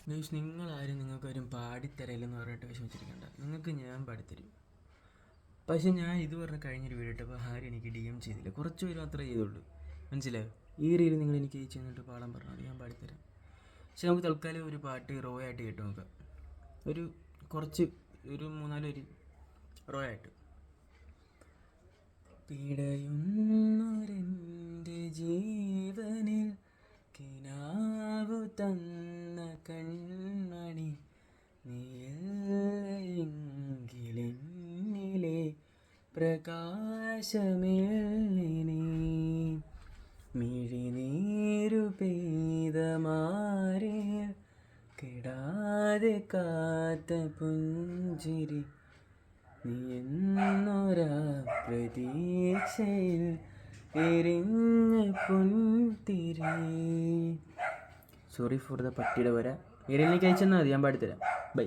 Guys, നിങ്ങളാരും നിങ്ങൾക്കാരും പാടിത്തരയില്ലെന്ന് പറഞ്ഞിട്ട് വിഷമിച്ചിരിക്കണ്ട. നിങ്ങൾക്ക് ഞാൻ പാടിത്തരും. പക്ഷെ ഞാൻ ഇത് പറഞ്ഞ് കഴിഞ്ഞൊരു വീഡിയോ ഇട്ടപ്പോൾ ആരും എനിക്ക് DM ചെയ്തില്ല. കുറച്ച് പേര് മാത്രമേ ചെയ്തുള്ളൂ. മനസ്സിലായോ? ഈ റീൽ നിങ്ങൾ എനിക്ക് ചെന്നിട്ട് പാടാൻ പറഞ്ഞാൽ ഞാൻ പാടിത്തരാം. പക്ഷെ നമുക്ക് തൽക്കാലം ഒരു പാട്ട് റോ ആയിട്ട് കേട്ട് നോക്കാം. ഒരു 3-4 വരി റോ ആയിട്ട്. പിടയുന്നൊരെൻ്റെ ജീവനിൽ കിനാവു തന്ന കൺമണി, നീയെങ്കിലെന്നിലെ പ്രകാശമേളിനി, മിഴിനീരു പെയ്ത മാറി കെടാതെ കാത്ത പുഞ്ചിരി, നീ എന്നൊരാ പ്രതീക്ഷയിൽ എരിഞ്ഞ പുൻതിരി. സോറി ഫോർ ദ പട്ടിയുടെ വര. ഇരയിലേക്ക് അയച്ചെന്നാൽ മതി, ഞാൻ പാടിത്തരാം. ബൈ.